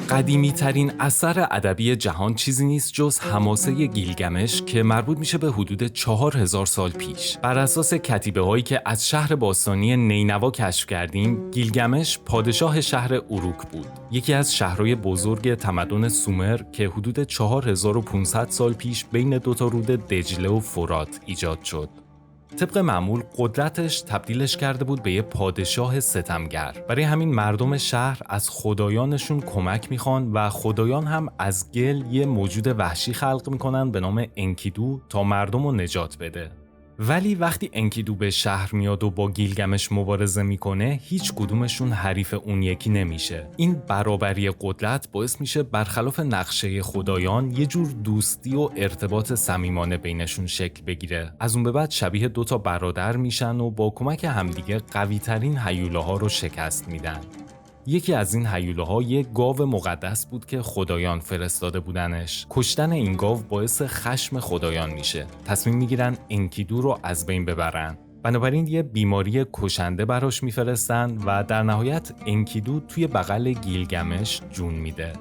قدیمی ترین اثر ادبی جهان چیزی نیست جز حماسه گیلگمش که مربوط میشه به حدود 4000 سال پیش. بر اساس کتیبه هایی که از شهر باستانی نینوا کشف کردیم، گیلگمش پادشاه شهر اروک بود. یکی از شهرهای بزرگ تمدن سومر که حدود 4500 سال پیش بین دوتا رود دجله و فرات ایجاد شد. طبق معمول قدرتش تبدیلش کرده بود به یه پادشاه ستمگر. برای همین مردم شهر از خدایانشون کمک میخوان و خدایان هم از گل یه موجود وحشی خلق میکنن به نام انکیدو تا مردم رو نجات بده. ولی وقتی انکیدو به شهر میاد و با گیلگمش مبارزه میکنه، هیچ کدومشون حریف اون یکی نمیشه. این برابری قدرت باعث میشه برخلاف نقشه خدایان یه جور دوستی و ارتباط صمیمانه بینشون شکل بگیره. از اون به بعد شبیه دوتا برادر میشن و با کمک همدیگه قوی‌ترین هیولاها رو شکست میدن. یکی از این هیولاها یک گاو مقدس بود که خدایان فرستاده بودنش. کشتن این گاو باعث خشم خدایان میشه. تصمیم میگیرن انکیدو رو از بین ببرن. بنابراین یه بیماری کشنده براش میفرستن و در نهایت انکیدو توی بغل گیلگمش جون میده.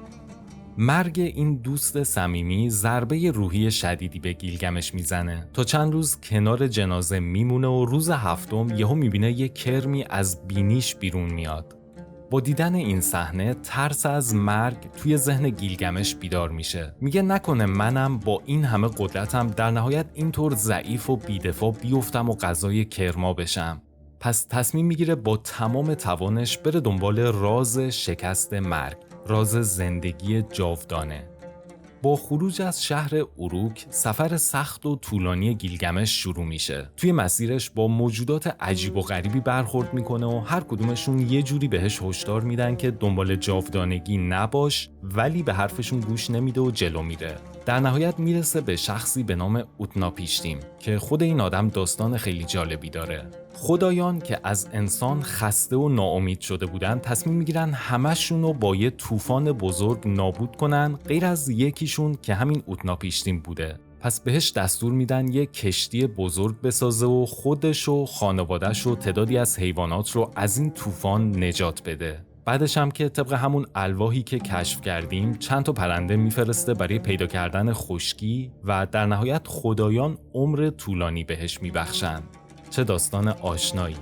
مرگ این دوست صمیمی ضربه روحی شدیدی به گیلگمش میزنه تا چند روز کنار جنازه میمونه و روز هفتم یهو میبینه یه کرمی از بینیش بیرون میاد. با دیدن این صحنه ترس از مرگ توی ذهن گیلگمش بیدار میشه. میگه نکنه منم با این همه قدرتم در نهایت اینطور ضعیف و بی‌دفاع بیفتم و غذای کرما بشم. پس تصمیم میگیره با تمام توانش بره دنبال راز شکست مرگ، راز زندگی جاودانه. با خروج از شهر اروک، سفر سخت و طولانی گیلگمش شروع میشه. توی مسیرش با موجودات عجیب و غریبی برخورد میکنه و هر کدومشون یه جوری بهش هشدار میدن که دنبال جاودانگی نباش، ولی به حرفشون گوش نمیده و جلو میره. در نهایت میرسه به شخصی به نام اوتناپیشتیم که خود این آدم داستان خیلی جالبی داره. خدایان که از انسان خسته و ناامید شده بودن تصمیم میگیرن همشون رو با یه طوفان بزرگ نابود کنن غیر از یکیشون که همین اوتناپیشتیم بوده. پس بهش دستور میدن یه کشتی بزرگ بسازه و خودش و خانواده‌ش و تعدادی از حیوانات رو از این طوفان نجات بده. بعدش هم که طبق همون الواحی که کشف کردیم چند تا پرنده میفرسته برای پیدا کردن خشکی و در نهایت خدایان عمر طولانی بهش میبخشن. چه داستان آشنایی.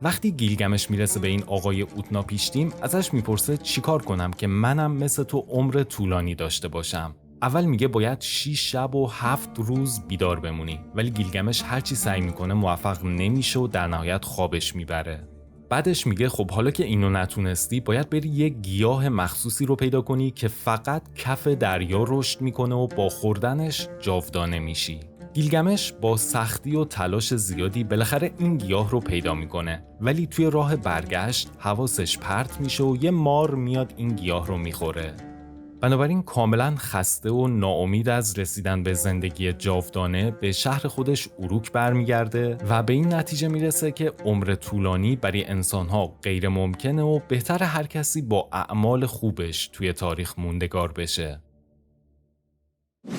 وقتی گیلگمش میرسه به این آقای اوتناپیشتیم ازش میپرسه چیکار کنم که منم مثل تو عمر طولانی داشته باشم. اول میگه باید 6 شب و 7 روز بیدار بمونی، ولی گیلگمش هرچی سعی میکنه موفق نمیشه و در نهایت خوابش میبره. بعدش میگه خب حالا که اینو نتونستی باید بری یه گیاه مخصوصی رو پیدا کنی که فقط کف دریا رشد میکنه و با خوردنش جاودانه میشی. گیلگمش با سختی و تلاش زیادی بالاخره این گیاه رو پیدا میکنه، ولی توی راه برگشت حواسش پرت میشه و یه مار میاد این گیاه رو میخوره. بنابراین کاملا خسته و ناامید از رسیدن به زندگی جاودانه به شهر خودش اروک برمیگرده و به این نتیجه میرسه که عمر طولانی برای انسانها غیر ممکنه و بهتر هر کسی با اعمال خوبش توی تاریخ موندگار بشه.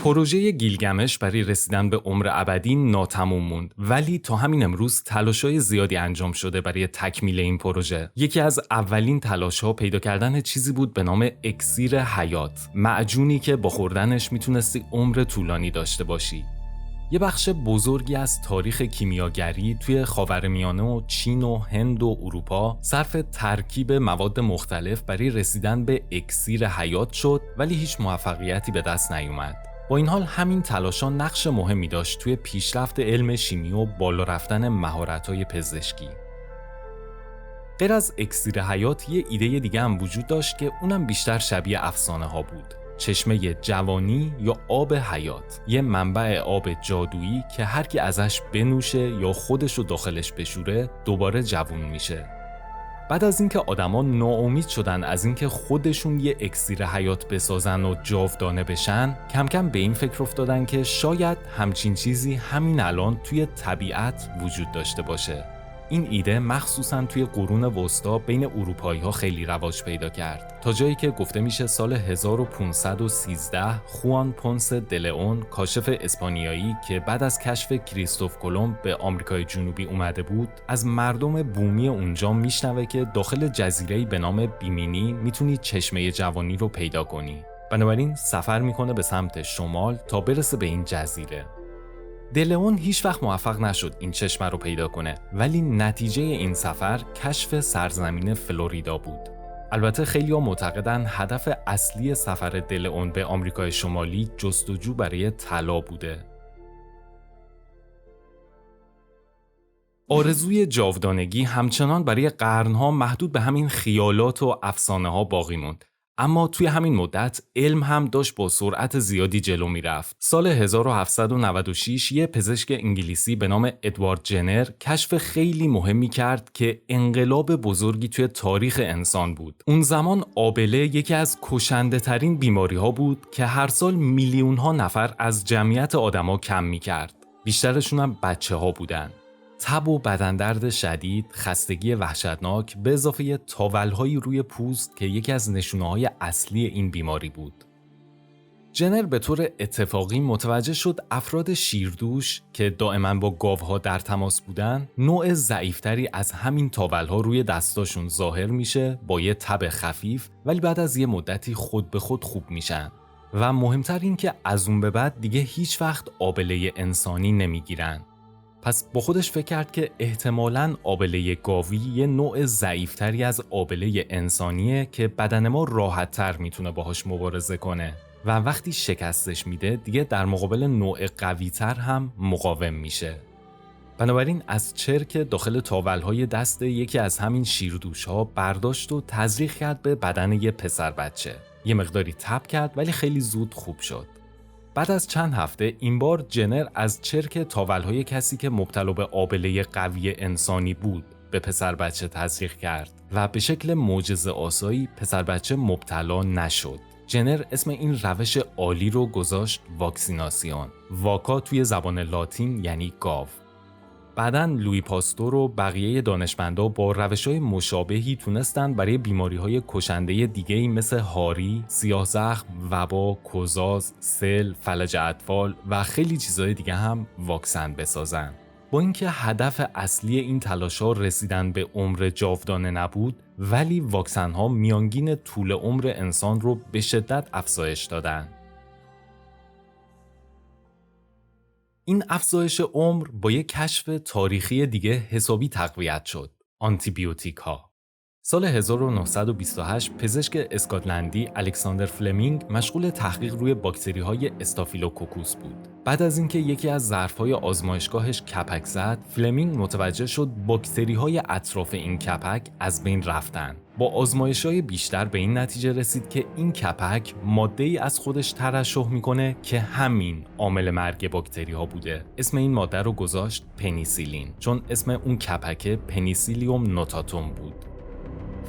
پروژه گیلگمش برای رسیدن به عمر ابدی ناتمام موند، ولی تا همین امروز تلاش‌های زیادی انجام شده برای تکمیل این پروژه. یکی از اولین تلاش‌ها پیدا کردن چیزی بود به نام اکسیر حیات، معجونی که با خوردنش میتونستی عمر طولانی داشته باشی. یه بخش بزرگی از تاریخ کیمیاگری توی خاورمیانه و چین و هند و اروپا صرف ترکیب مواد مختلف برای رسیدن به اکسیر حیات شد، ولی هیچ موفقیتی به دست نیومد. با این حال همین تلاش‌ها نقش مهمی داشت توی پیشرفت علم شیمی و بالا رفتن مهارت‌های پزشکی. غیر از اکسیر حیات یه ایده دیگه هم وجود داشت که اونم بیشتر شبیه افسانه‌ها بود. چشمه جوانی یا آب حیات، یه منبع آب جادویی که هر کی ازش بنوشه یا خودشو داخلش بشوره دوباره جوون میشه. بعد از اینکه آدما ناامید شدن از اینکه خودشون یه اکسیر حیات بسازن و جاودانه بشن، کم کم به این فکر افتادن که شاید همچین چیزی همین الان توی طبیعت وجود داشته باشه. این ایده مخصوصاً توی قرون وسطا بین اروپایی‌ها خیلی رواج پیدا کرد تا جایی که گفته میشه سال 1513 خوان پونس دلئون کاشف اسپانیایی که بعد از کشف کریستوف کلمب به آمریکای جنوبی اومده بود از مردم بومی اونجا میشنوه که داخل جزیره‌ای به نام بیمینی میتونی چشمه جوانی رو پیدا کنی. بنابراین سفر میکنه به سمت شمال تا برسه به این جزیره. دلئون هیچ وقت موفق نشد این چشمه رو پیدا کنه، ولی نتیجه این سفر کشف سرزمین فلوریدا بود. البته خیلی‌ها معتقدن هدف اصلی سفر دلئون به آمریکای شمالی جستجو برای طلا بوده. آرزوی جاودانگی همچنان برای قرنها محدود به همین خیالات و افسانه‌ها باقی موند. اما توی همین مدت علم هم داشت با سرعت زیادی جلو میرفت. سال 1796 یه پزشک انگلیسی به نام ادوارد جنر کشف خیلی مهمی کرد که انقلاب بزرگی توی تاریخ انسان بود. اون زمان آبله یکی از کشنده ترین بیماری ها بود که هر سال میلیون ها نفر از جمعیت آدما کم میکرد. بیشترشون هم بچه ها بودن. تب و بدندرد شدید، خستگی وحشتناک به اضافه تاولهایی روی پوست که یکی از نشونه‌های اصلی این بیماری بود. جنر به طور اتفاقی متوجه شد افراد شیردوش که دائما با گاوها در تماس بودن، نوع ضعیفتری از همین تاولها روی دستاشون ظاهر میشه با یه تب خفیف، ولی بعد از یه مدتی خود به خود خوب میشن. و مهمتر این که از اون به بعد دیگه هیچ وقت آبله انسانی نمیگیرن. پس با خودش فکر کرد که احتمالاً آبله گاوی یه نوع ضعیفتری از آبله انسانیه که بدن ما راحت‌تر میتونه باهاش مبارزه کنه و وقتی شکستش میده دیگه در مقابل نوع قوی‌تر هم مقاوم میشه. بنابراین از چرک داخل تاولهای دست یکی از همین شیردوش‌ها برداشت و تزریق کرد به بدن یه پسر بچه. یه مقداری تب کرد ولی خیلی زود خوب شد. بعد از چند هفته این بار جنر از چرک تاولهای کسی که مبتلا به آبله قوی انسانی بود به پسر بچه تزریق کرد و به شکل معجزه‌آسایی پسر بچه مبتلا نشد. جنر اسم این روش عالی رو گذاشت واکسیناسیون. واکا توی زبان لاتین یعنی گاو. بعداً لویی پاستور و بقیه دانشمندا با روش‌های مشابهی تونستن برای بیماری‌های کشنده دیگه‌ای مثل هاری، سیاه‌زخم، وبا، کوزاز، سل، فلج اطفال و خیلی چیزهای دیگه هم واکسن بسازن. با اینکه هدف اصلی این تلاش‌ها رسیدن به عمر جاودانه نبود، ولی واکسن‌ها میانگین طول عمر انسان رو به شدت افزایش دادن. این افزایش عمر با یک کشف تاریخی دیگه حسابی تقویت شد. آنتیبیوتیک ها. سال 1928 پزشک اسکاتلندی الکساندر فلمینگ مشغول تحقیق روی باکتری های استافیلوکوکوس بود. بعد از اینکه یکی از ظرف‌های آزمایشگاهش کپک زد، فلمینگ متوجه شد باکتری های اطراف این کپک از بین رفتن. با آزمایش‌های بیشتر به این نتیجه رسید که این کپک ماده‌ای از خودش ترشح میکنه که همین عامل مرگ باکتری‌ها بوده. اسم این ماده رو گذاشت پنیسیلین، چون اسم اون کپک پنیسیلیوم نوتاتوم بود.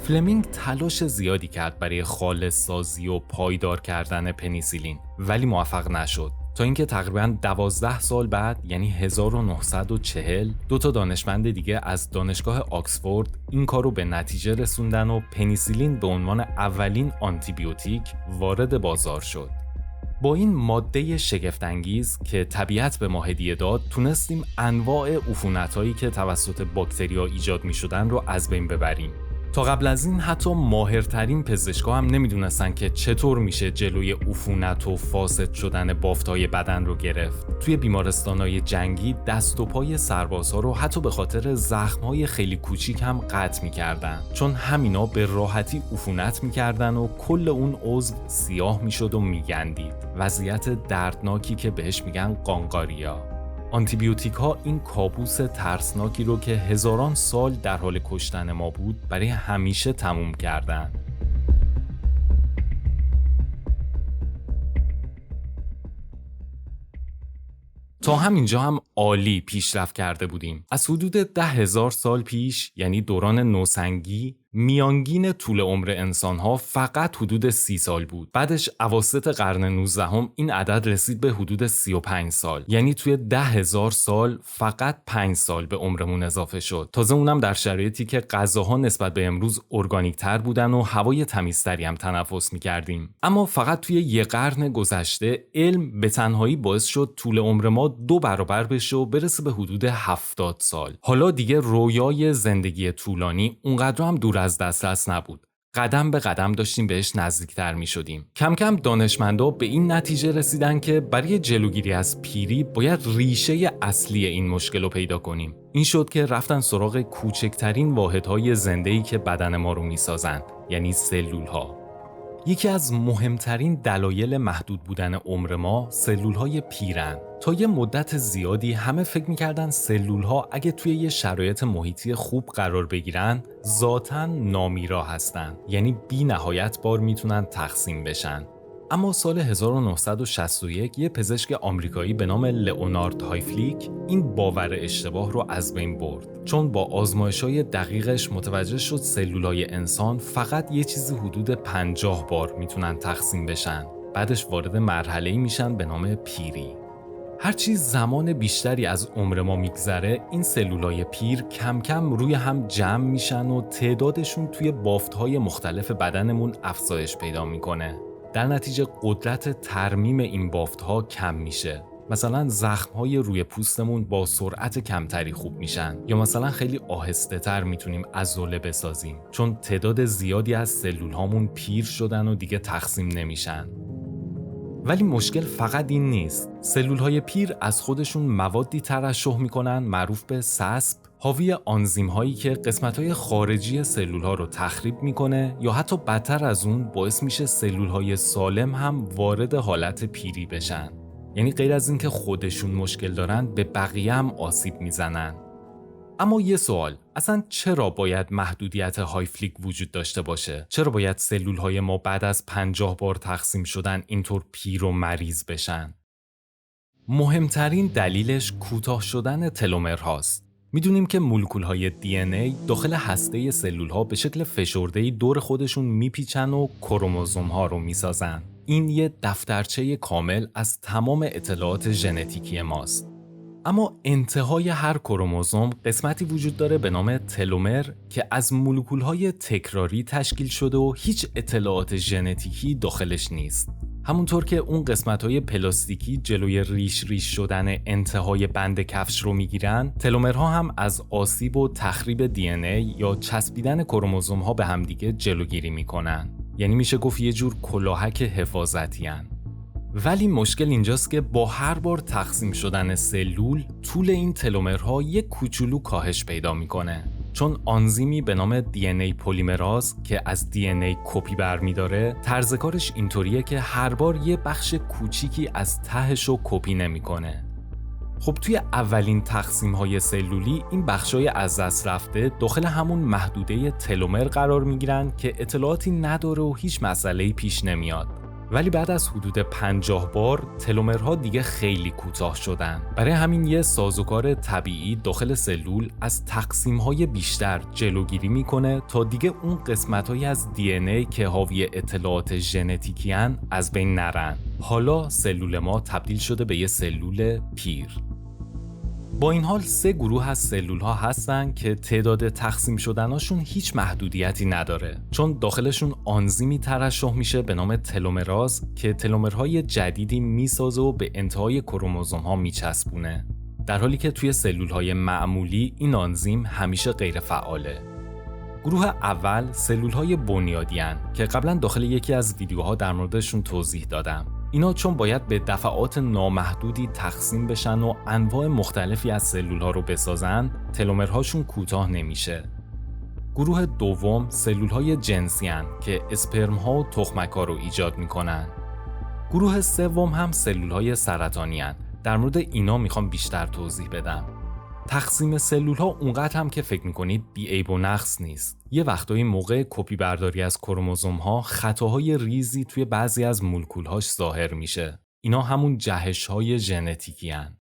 فلمینگ تلاش زیادی کرد برای خالص سازی و پایدار کردن پنیسیلین، ولی موفق نشد. تا اینکه تقریباً 12 سال بعد، یعنی 1940، دو تا دانشمند دیگه از دانشگاه آکسفورد این کار رو به نتیجه رسوندن و پنیسیلین به عنوان اولین آنتیبیوتیک وارد بازار شد. با این ماده شگفت‌انگیز که طبیعت به ما هدیه داد، تونستیم انواع عفونت‌هایی که توسط باکتری‌ها ایجاد می‌شدن رو از بین ببریم. تا قبل از این حتی ماهرترین پزشکا هم نمیدونستن که چطور میشه جلوی عفونت و فاسد شدن بافت‌های بدن رو گرفت. توی بیمارستان‌های جنگی دست و پای سربازها رو حتی به خاطر زخم‌های خیلی کوچیک هم قطع می‌کردن، چون همینا به راحتی عفونت می‌کردن و کل اون عضو سیاه میشد و میگندید. وضعیت دردناکی که بهش میگن قانقاریا. آنتیبیوتیک ها این کابوس ترسناکی رو که هزاران سال در حال کشتن ما بود برای همیشه تموم کردن. تا همینجا هم عالی پیشرفت کرده بودیم. از حدود 10,000 سال پیش، یعنی دوران نوسنگی، میانگین طول عمر انسان‌ها فقط حدود 30 سال بود. بعدش اواسط قرن 19 این عدد رسید به حدود 35 سال. یعنی توی 10,000 سال فقط 5 سال به عمرمون اضافه شد. تازه اونم در شرایطی که غذاها نسبت به امروز ارگانیک‌تر بودن و هوای تمیزتری هم تنفس می‌کردیم. اما فقط توی یه قرن گذشته علم به تنهایی باعث شد طول عمر ما 2 برابر بشه و برسه به حدود 70 سال. حالا دیگه رویای زندگی طولانی اونقدر هم دور از دسترس نبود. قدم به قدم داشتیم بهش نزدیکتر می شدیم. کم کم دانشمندا به این نتیجه رسیدن که برای جلوگیری از پیری باید ریشه اصلی این مشکل رو پیدا کنیم. این شد که رفتن سراغ کوچکترین واحدهای زنده‌ای که بدن ما رو می سازن، یعنی سلول‌ها. یکی از مهمترین دلایل محدود بودن عمر ما سلول‌های پیرن. تا یه مدت زیادی همه فکر می‌کردن سلول‌ها اگه توی یه شرایط محیطی خوب قرار بگیرن ذاتاً نامیرا هستن، یعنی بی نهایت بار میتونن تقسیم بشن. اما سال 1961 یه پزشک آمریکایی به نام لئونارد هایفلیک این باور اشتباه رو از بین برد، چون با آزمایش‌های دقیقش متوجه شد سلولای انسان فقط یه چیزی حدود 50 بار میتونن تقسیم بشن. بعدش وارد مرحله‌ای میشن به نام پیری. هرچی زمان بیشتری از عمر ما میگذره، این سلولای پیر کم کم روی هم جمع میشن و تعدادشون توی بافت‌های مختلف بدنمون افزایش پیدا میکنه. در نتیجه قدرت ترمیم این بافت‌ها کم میشه. مثلا زخم‌های روی پوستمون با سرعت کمتری خوب میشن، یا مثلا خیلی آهسته‌تر میتونیم عضله بسازیم، چون تعداد زیادی از سلول‌هامون پیر شدن و دیگه تقسیم نمیشن. ولی مشکل فقط این نیست. سلول‌های پیر از خودشون موادی ترشح میکنن معروف به سسب، حاوی آنزیم‌هایی که قسمت‌های خارجی سلول‌ها رو تخریب میکنه، یا حتی بدتر از اون باعث میشه سلول‌های سالم هم وارد حالت پیری بشن. یعنی غیر از این که خودشون مشکل دارن، به بقیه هم آسیب میزنن. اما یه سوال، اصلا چرا باید محدودیت هایفلیک وجود داشته باشه؟ چرا باید سلول‌های ما بعد از 50 بار تقسیم شدن اینطور پیر و مریض بشن؟ مهمترین دلیلش کوتاه شدن تلومرهاست. میدونیم که مولکول‌های DNA داخل هسته سلول‌ها به شکل فشرده‌ای دور خودشون میپیچن و کروموزوم‌ها رو میسازن. این یه دفترچه کامل از تمام اطلاعات ژنتیکی ماست. اما انتهای هر کروموزوم قسمتی وجود داره به نام تلومر که از مولکول‌های تکراری تشکیل شده و هیچ اطلاعات ژنتیکی داخلش نیست. همونطور که اون قسمت‌های پلاستیکی جلوی ریش شدن انتهای بند کفش رو میگیرن، تلومرها هم از آسیب و تخریب DNA یا چسبیدن کروموزوم‌ها به همدیگه جلوگیری میکنن. یعنی میشه گفت یه جور کلاهک حفاظتی هن. ولی مشکل اینجاست که با هر بار تقسیم شدن سلول، طول این تلومرها یک کوچولو کاهش پیدا میکنه. چون آنزیمی به نام DNA پلیمراز که از DNA کپی برمیداره، طرز کارش اینطوریه که هر بار یه بخش کوچیکی از تهشو کپی نمیکنه. خب توی اولین تقسیم‌های سلولی این بخشای از دست رفته داخل همون محدوده تلومر قرار میگیرن که اطلاعاتی نداره و هیچ مسئله‌ای پیش نمیاد. ولی بعد از حدود 50 بار تلومرها دیگه خیلی کوتاه شدن. برای همین یه سازوکار طبیعی داخل سلول از تقسیم‌های بیشتر جلوگیری میکنه تا دیگه اون قسمت‌هایی از DNA که حاوی اطلاعات ژنتیکی ان از بین نرن. حالا سلول ما تبدیل شده به یه سلول پیر. با این حال 3 گروه از سلول‌ها هستن که تعداد تقسیم شدناشون هیچ محدودیتی نداره، چون داخلشون آنزیمی ترشح میشه به نام تلومراز که تلومرهای جدیدی میسازه و به انتهای کروموزوم‌ها میچسبونه، در حالی که توی سلول‌های معمولی این آنزیم همیشه غیر فعاله. گروه اول سلول‌های بنیادی هستند که قبلا داخل یکی از ویدیوها در موردشون توضیح دادم. اینا چون باید به دفعات نامحدودی تقسیم بشن و انواع مختلفی از سلول‌ها رو بسازن، تلومرهاشون کوتاه نمیشه. گروه دوم سلول‌های جنسی هستند که اسپرم‌ها و تخمک‌ها رو ایجاد میکنن. گروه سوم هم سلول‌های سرطانی هستند. در مورد اینا میخوام بیشتر توضیح بدم. تقسیم سلول‌ها اونقدر هم که فکر می‌کنید بی‌عیب و نقص نیست. یه وقتایی موقع کپی برداری از کروموزوم‌ها خطاهای ریزی توی بعضی از مولکول‌هاش ظاهر میشه. اینا همون جهش‌های ژنتیکی هستند.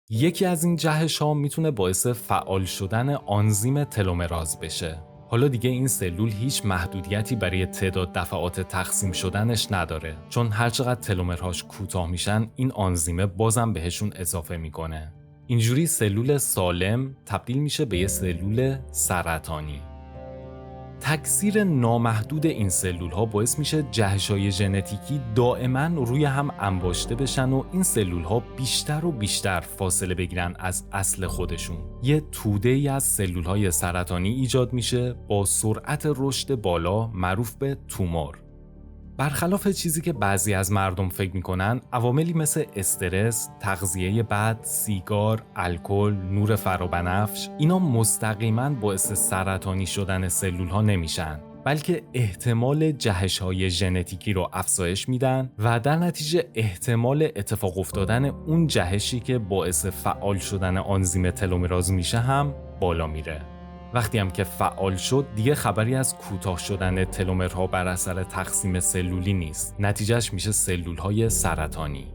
یکی از این جهش‌ها میتونه باعث فعال شدن آنزیم تلومراز بشه. حالا دیگه این سلول هیچ محدودیتی برای تعداد دفعات تقسیم شدنش نداره، چون هر چقدر تلومرهاش کوتاه میشن این آنزیم بازم بهشون اضافه میکنه. اینجوری سلول سالم تبدیل میشه به یه سلول سرطانی. تکثیر نامحدود این سلول ها باعث میشه جهش‌های ژنتیکی دائما روی هم انباشته بشن و این سلول ها بیشتر و بیشتر فاصله بگیرن از اصل خودشون. یه توده ای از سلول های سرطانی ایجاد میشه با سرعت رشد بالا معروف به تومور. برخلاف چیزی که بعضی از مردم فکر میکنن، عواملی مثل استرس، تغذیه بد، سیگار، الکل، نور فرابنفش اینا مستقیما باعث سرطانی شدن سلول ها نمیشن، بلکه احتمال جهش‌های ژنتیکی رو افزایش میدن و در نتیجه احتمال اتفاق افتادن اون جهشی که باعث فعال شدن آنزیم تلومراز میشه هم بالا میره. وقتی هم که فعال شد دیگه خبری از کوتاه شدن تلومرها بر اثر تقسیم سلولی نیست. نتیجهش میشه سلولهای سرطانی.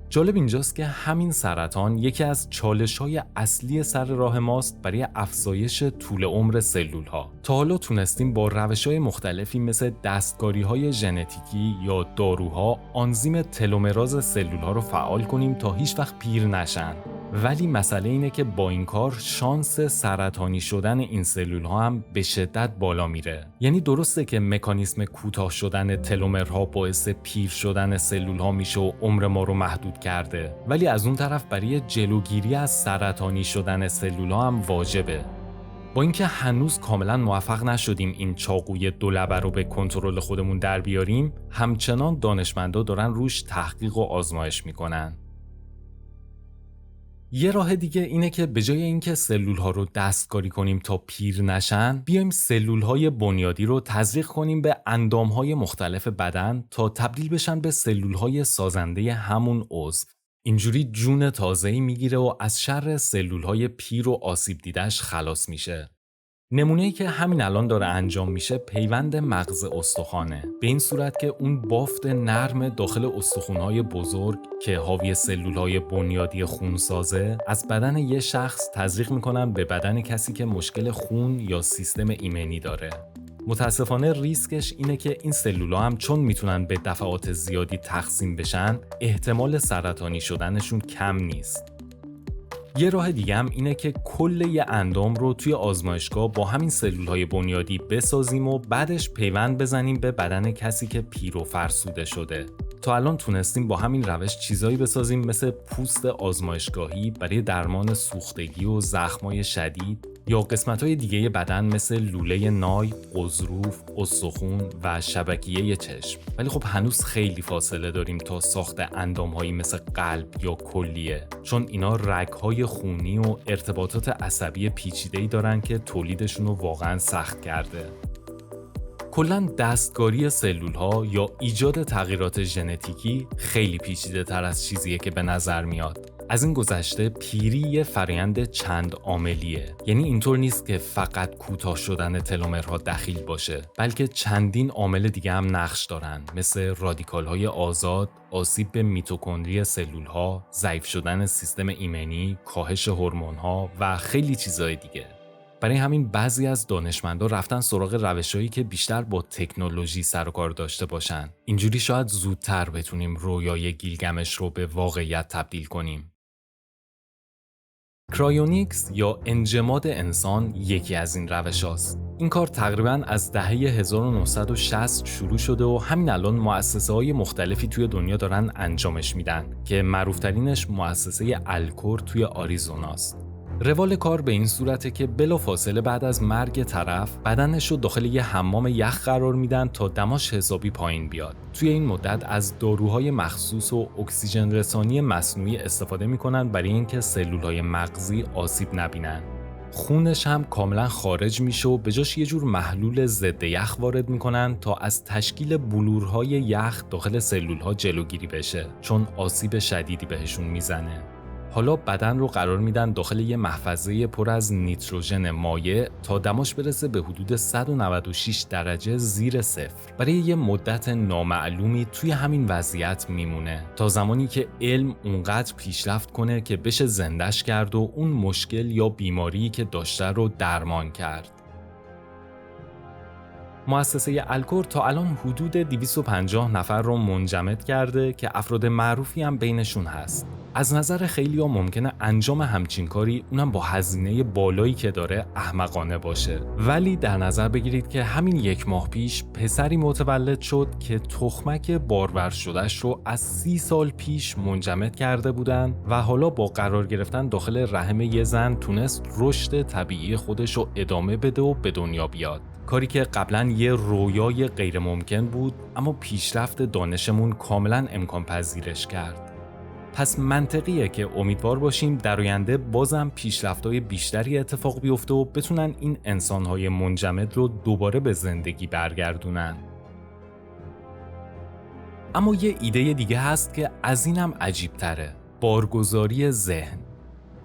جالب اینجاست که همین سرطان یکی از چالش‌های اصلی سر راه ماست برای افزایش طول عمر سلول‌ها. تا حالا تونستیم با روش‌های مختلفی مثل دستکاری‌های ژنتیکی یا داروها آنزیم تلومراز سلول‌ها رو فعال کنیم تا هیچ وقت پیر نشن. ولی مسئله اینه که با این کار شانس سرطانی شدن این سلول‌ها هم به شدت بالا میره. یعنی درسته که مکانیسم کوتاه شدن تلومرها باعث پیر شدن سلول‌ها میشه و عمر ما رو محدود کرده، ولی از اون طرف برای جلوگیری از سرطانی شدن سلول‌ها هم واجبه. با اینکه هنوز کاملا موفق نشدیم این چاقوی دولبه رو به کنترل خودمون در بیاریم، همچنان دانشمندا دارن روش تحقیق و آزمایش میکنن. یه راه دیگه اینه که به جای اینکه سلول‌ها رو دستکاری کنیم تا پیر نشن، بیایم سلول‌های بنیادی رو تزریق کنیم به اندام‌های مختلف بدن تا تبدیل بشن به سلول‌های سازنده همون عضو. اینجوری جون تازه‌ای میگیره و از شر سلول‌های پیر و آسیب دیده‌اش خلاص میشه. نمونه‌ای که همین الان داره انجام میشه پیوند مغز استخوانه. به این صورت که اون بافت نرم داخل استخوان‌های بزرگ که حاوی سلول‌های بنیادی خونسازه از بدن یه شخص تزریق میکنن به بدن کسی که مشکل خون یا سیستم ایمنی داره. متاسفانه ریسکش اینه که این سلول‌ها هم چون میتونن به دفعات زیادی تقسیم بشن، احتمال سرطانی شدنشون کم نیست. یه راه دیگه هم اینه که کل یه اندام رو توی آزمایشگاه با همین سلول‌های بنیادی بسازیم و بعدش پیوند بزنیم به بدن کسی که پیر و فرسوده شده. تا الان تونستیم با همین روش چیزایی بسازیم مثل پوست آزمایشگاهی برای درمان سوختگی و زخم‌های شدید، یا قسمت‌های دیگه بدن مثل لوله نای، غضروف، استخوان و شبکیه چشم. ولی خب هنوز خیلی فاصله داریم تا ساخت اندام‌هایی مثل قلب یا کلیه، چون اینا رگ‌های خونی و ارتباطات عصبی پیچیده‌ای دارن که تولیدشون رو واقعاً سخت کرده. کلاً دستکاری سلول‌ها یا ایجاد تغییرات ژنتیکی خیلی پیچیده‌تر از چیزیه که به نظر میاد. از این گذشته پیری یه فرآیند چند عاملیه. یعنی اینطور نیست که فقط کوتاه شدن تلومرها دخیل باشه، بلکه چندین عامل دیگه هم نقش دارن، مثل رادیکال‌های آزاد، آسیب به میتوکندری سلول‌ها، ضعیف شدن سیستم ایمنی، کاهش هورمون‌ها و خیلی چیزای دیگه. برای همین بعضی از دانشمندا رفتن سراغ روشایی که بیشتر با تکنولوژی سر و کار داشته باشن. اینجوری شاید زودتر بتونیم رویای گیلگمش رو به واقعیت تبدیل کنیم. کرایونیکس یا انجماد انسان یکی از این روش‌هاست. این کار تقریباً از دهه 1960 شروع شده و همین الان مؤسسه‌های مختلفی توی دنیا دارن انجامش میدن که معروف‌ترینش مؤسسه الکور توی آریزوناست. روال کار به این صورته که بلافاصله بعد از مرگ طرف بدنش رو داخل یه حمام یخ قرار میدن تا دماش حسابی پایین بیاد. توی این مدت از داروهای مخصوص و اکسیژن رسانی مصنوعی استفاده میکنن برای اینکه سلولهای مغزی آسیب نبینن. خونش هم کاملا خارج میشه و به جاش یه جور محلول ضد یخ وارد میکنن تا از تشکیل بلورهای یخ داخل سلولها جلوگیری بشه، چون آسیب شدیدی بهشون میزنه. حالا بدن رو قرار میدن داخل یه محفظه پر از نیتروژن مایع تا دماش برسه به حدود 196 درجه زیر صفر. برای یه مدت نامعلومی توی همین وضعیت میمونه تا زمانی که علم اونقدر پیشرفت کنه که بشه زندش کرد و اون مشکل یا بیماری که داشته رو درمان کرد. مؤسسه الکور تا الان حدود 250 نفر رو منجمد کرده که افراد معروفی هم بینشون هست. از نظر خیلی‌ها ممکنه انجام همچین کاری، اونم با هزینه بالایی که داره، احمقانه باشه. ولی در نظر بگیرید که همین 1 ماه پیش پسری متولد شد که تخمک بارور شدهش رو از 30 سال پیش منجمد کرده بودن و حالا با قرار گرفتن داخل رحم یه زن تونست رشد طبیعی خودش رو ادامه بده و به دنیا بیاد. کاری که قبلا یه رویای غیر ممکن بود، اما پیشرفت دانشمون کاملا امکان پذیرش کرد. پس منطقیه که امیدوار باشیم در آینده بازم پیشرفت‌های بیشتری اتفاق بیفته و بتونن این انسان‌های منجمد رو دوباره به زندگی برگردونن. اما یه ایده دیگه هست که از اینم عجیب‌تره: بارگذاری ذهن.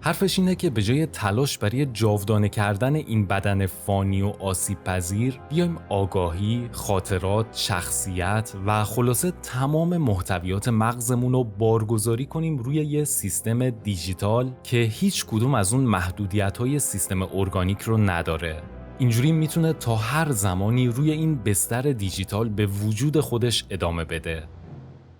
حرفش اینه که به جای تلاش برای جاودانه کردن این بدن فانی و آسیب پذیر، بیایم آگاهی، خاطرات، شخصیت و خلاصه تمام محتویات مغزمون رو بارگذاری کنیم روی یه سیستم دیجیتال که هیچ کدوم از اون محدودیت‌های سیستم ارگانیک رو نداره. اینجوری میتونه تا هر زمانی روی این بستر دیجیتال به وجود خودش ادامه بده.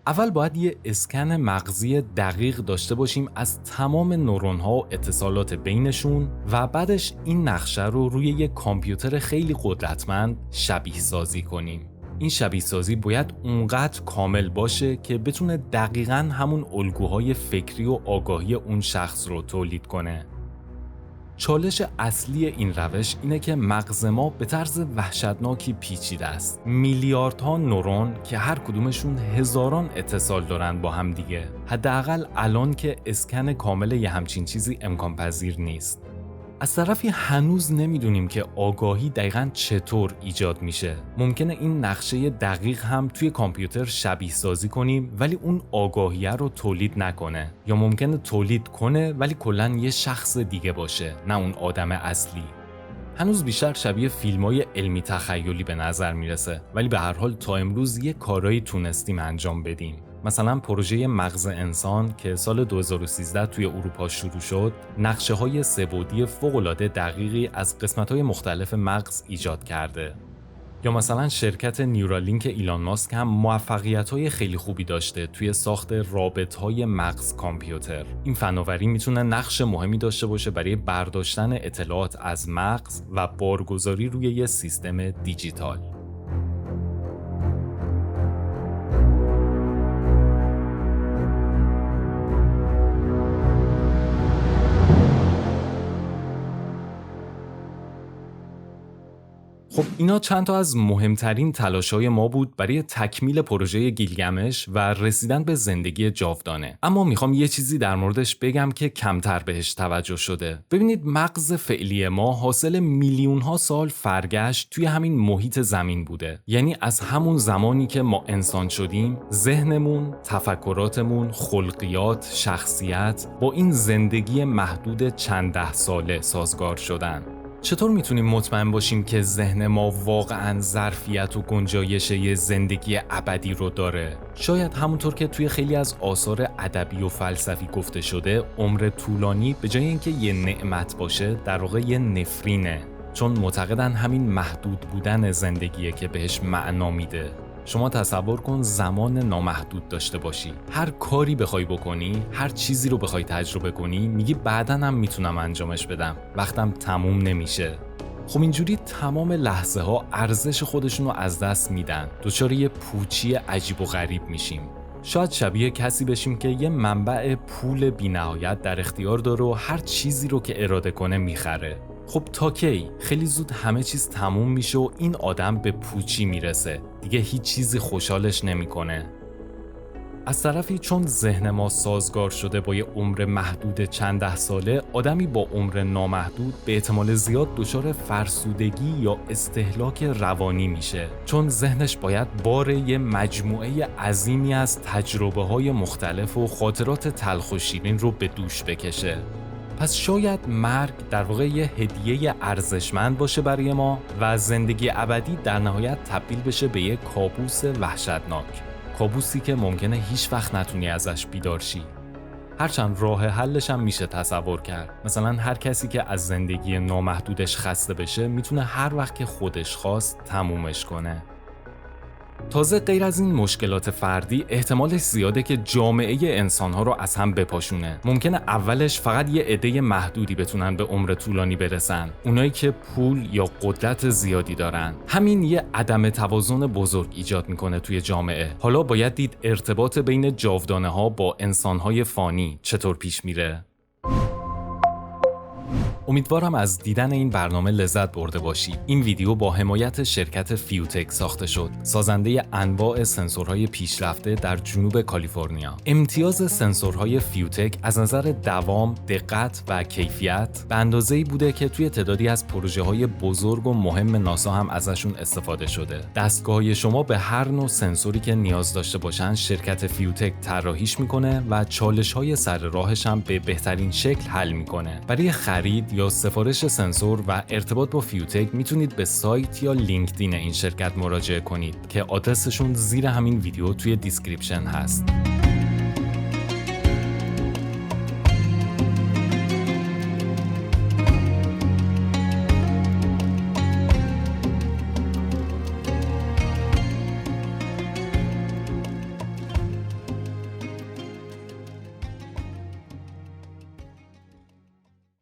اول باید یه اسکن مغزی دقیق داشته باشیم از تمام نورون‌ها و اتصالات بینشون و بعدش این نقشه رو روی یه کامپیوتر خیلی قدرتمند شبیه سازی کنیم. این شبیه سازی باید اونقدر کامل باشه که بتونه دقیقاً همون الگوهای فکری و آگاهی اون شخص رو تولید کنه. چالش اصلی این روش اینه که مغز ما به طرز وحشتناکی پیچیده است. میلیاردها نورون که هر کدومشون هزاران اتصال دارن با هم دیگه. حداقل الان که اسکن کامل یه همچین چیزی امکان پذیر نیست. از طرفی هنوز نمیدونیم که آگاهی دقیقاً چطور ایجاد میشه. ممکنه این نقشه دقیق هم توی کامپیوتر شبیه سازی کنیم ولی اون آگاهیه رو تولید نکنه، یا ممکنه تولید کنه ولی کلاً یه شخص دیگه باشه، نه اون آدم اصلی. هنوز بیشتر شبیه فیلم‌های علمی تخیلی به نظر میرسه، ولی به هر حال تا امروز یه کارایی تونستیم انجام بدیم. مثلا پروژه مغز انسان که سال 2013 توی اروپا شروع شد، نقشه‌های سه‌بعدی فوق‌العاده دقیقی از قسمت‌های مختلف مغز ایجاد کرده. یا مثلا شرکت نیورالینک ایلان ماسک هم موفقیت‌های خیلی خوبی داشته توی ساخت رابط‌های مغز کامپیوتر. این فناوری میتونه نقش مهمی داشته باشه برای برداشتن اطلاعات از مغز و بارگذاری روی یه سیستم دیجیتال. خب اینا چند تا از مهمترین تلاش‌های ما بود برای تکمیل پروژه گیلگمش و رسیدن به زندگی جاودانه. اما میخوام یه چیزی در موردش بگم که کمتر بهش توجه شده. ببینید، مغز فعلی ما حاصل میلیون‌ها سال فرگشت توی همین محیط زمین بوده. یعنی از همون زمانی که ما انسان شدیم، ذهنمون، تفکراتمون، خلقیات، شخصیت با این زندگی محدود چند ده ساله سازگار شدن. چطور میتونیم مطمئن باشیم که ذهن ما واقعاً ظرفیت و گنجایش یه زندگی ابدی رو داره؟ شاید همونطور که توی خیلی از آثار ادبی و فلسفی گفته شده، عمر طولانی به جای اینکه یه نعمت باشه، در واقع یه نفرینه. چون معتقدن همین محدود بودن زندگیه که بهش معنا میده. شما تصور کن زمان نامحدود داشته باشی. هر کاری بخوای بکنی، هر چیزی رو بخوای تجربه کنی، میگی بعداً هم میتونم انجامش بدم، وقتم تموم نمیشه. خب اینجوری تمام لحظه ها ارزش خودشون رو از دست میدن. دچار یه پوچی عجیب و غریب میشیم. شاید شبیه کسی بشیم که یه منبع پول بی‌نهایت در اختیار داره و هر چیزی رو که اراده کنه میخره. خب تا کی؟ خیلی زود همه چیز تموم میشه و این آدم به پوچی میرسه. دیگه هیچ چیزی خوشحالش نمیکنه. از طرفی چون ذهن ما سازگار شده با یه عمر محدود چند ده ساله، آدمی با عمر نامحدود به احتمال زیاد دچار فرسودگی یا استهلاک روانی میشه، چون ذهنش باید بار یه مجموعه عظیمی از تجربه‌های مختلف و خاطرات تلخ و شیرین رو به دوش بکشه. پس شاید مرگ در واقع یه هدیه ارزشمند باشه برای ما و زندگی ابدی در نهایت تبدیل بشه به یه کابوس وحشتناک. کابوسی که ممکنه هیچ وقت نتونی ازش بیدار شی. هرچند راه حلش هم میشه تصور کرد. مثلا هر کسی که از زندگی نامحدودش خسته بشه میتونه هر وقت که خودش خواست تمومش کنه. تازه غیر از این مشکلات فردی، احتمالش زیاده که جامعه انسانها رو از هم بپاشونه. ممکنه اولش فقط یه عده محدودی بتونن به عمر طولانی برسن، اونایی که پول یا قدرت زیادی دارن. همین یه عدم توازن بزرگ ایجاد میکنه توی جامعه. حالا باید دید ارتباط بین جاودانه ها با انسانهای فانی چطور پیش میره. امیدوارم از دیدن این برنامه لذت برده باشید. این ویدیو با حمایت شرکت فیوتک ساخته شد، سازنده انواع سنسورهای پیشرفته در جنوب کالیفرنیا. امتیاز سنسورهای فیوتک از نظر دوام، دقت و کیفیت به اندازه‌ای بوده که توی تعدادی از پروژه‌های بزرگ و مهم ناسا هم ازشون استفاده شده. دستگاه‌های شما به هر نوع سنسوری که نیاز داشته باشن شرکت فیوتک طراحیش میکنه و چالش‌های سر راهش هم به بهترین شکل حل میکنه. برای خرید یا سفارش سنسور و ارتباط با فیوتک میتونید به سایت یا لینکدین این شرکت مراجعه کنید که آدرسشون زیر همین ویدیو توی دیسکریپشن هست.